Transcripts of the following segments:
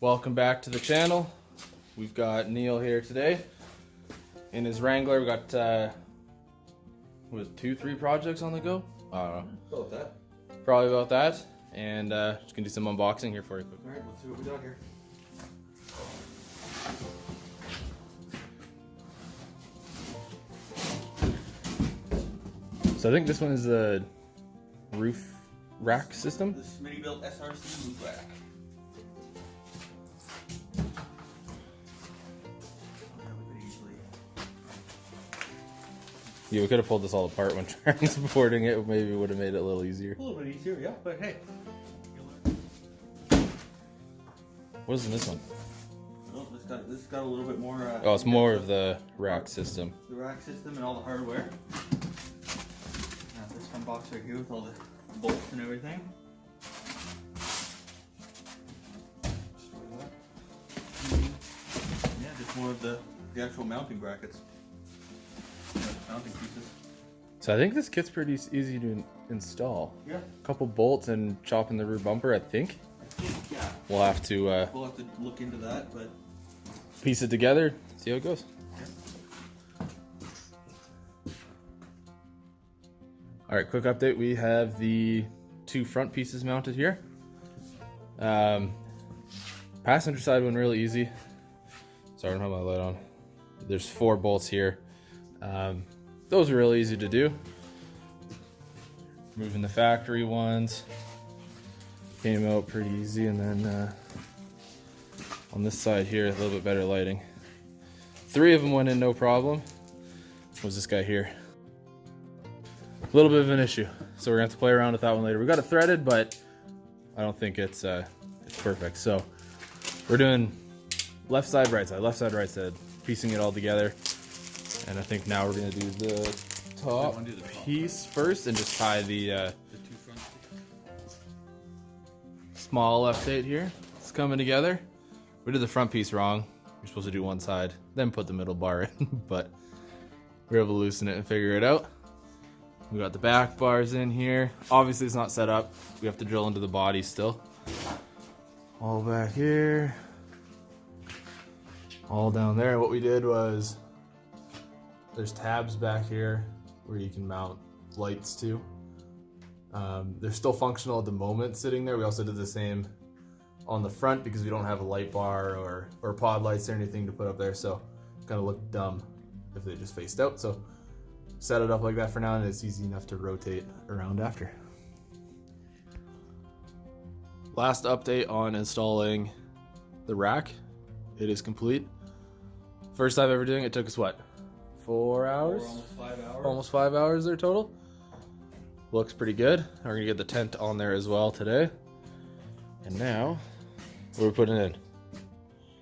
Welcome back to the channel. We've got Neil here today. In his Wrangler, we got two, three projects on the go. I don't know. About that. Probably about that. And just gonna do some unboxing here for you. All right, let's see what we got here. So I think this one is the roof rack system. The Smittybilt SRC roof rack. Yeah, we could have pulled this all apart when transporting it. Maybe it would have made it a little easier. A little bit easier, yeah, but hey. What is in this one? Oh, this got a little bit more. Oh, it's more of the rack system. The rack system and all the hardware. This one box right here with all the bolts and everything. Yeah, just more of the actual mounting brackets. Mounting pieces. So I think this kit's pretty easy to install. Yeah. A couple bolts and chopping the rear bumper, I think. Yeah. We'll have to look into that, but piece it together, see how it goes. Yeah. All right, quick update. We have the two front pieces mounted here. Passenger side went really easy. Sorry, I don't have my light on. There's 4 bolts here. Those are really easy to do. Moving the factory ones came out pretty easy, and then on this side here, a little bit better lighting. 3 of them went in no problem. Was this guy here? A little bit of an issue, so we're gonna have to play around with that one later. We got it threaded, but I don't think it's perfect. So we're doing left side, right side, piecing it all together. And I think now we're gonna do the top piece first and just tie the two front. small update here. It's coming together. We did the front piece wrong. You're supposed to do one side, then put the middle bar in, but we were able to loosen it and figure it out. We got the back bars in here. Obviously it's not set up. We have to drill into the body still. All back here. All down there. What we did was there's tabs back here where you can mount lights to. They're still functional at the moment sitting there. We also did the same on the front because we don't have a light bar or pod lights or anything to put up there, so it kind of looked dumb if they just faced out. So set it up like that for now, and it's easy enough to rotate around after. Last update on installing the rack. It is complete. First time ever doing it. Took us what? 4 hours? Almost 5 hours. Almost 5 hours there total. Looks pretty good. We're gonna get the tent on there as well today. And now, what are we putting in?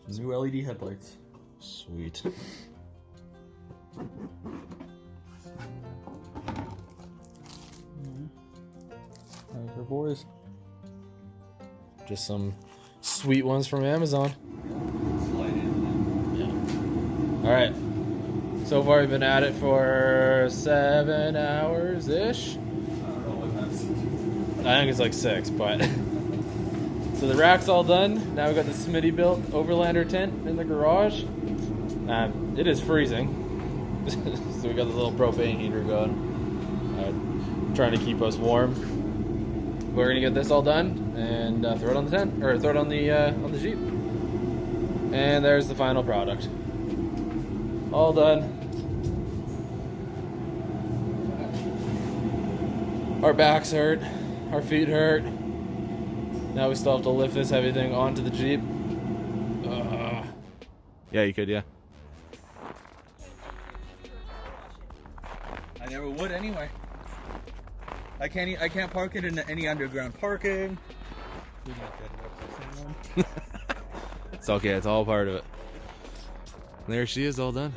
New LED headlights. Sweet. There's our boys. Just some sweet ones from Amazon. Slide in. Yeah. All right. So far we've been at it for 7 hours-ish. I don't know what that's. I think it's like 6, but. So the rack's all done. Now we've got the Smittybilt Overlander tent in the garage. It is freezing. So we got this little propane heater going. Trying to keep us warm. We're gonna get this all done and throw it on the tent, or throw it on the Jeep. And there's the final product. All done. Our backs hurt, our feet hurt. Now we still have to lift this heavy thing onto the Jeep. Yeah, you could, yeah. I never would anyway. I can't park it in any underground parking. It's okay, it's all part of it. There she is, all done.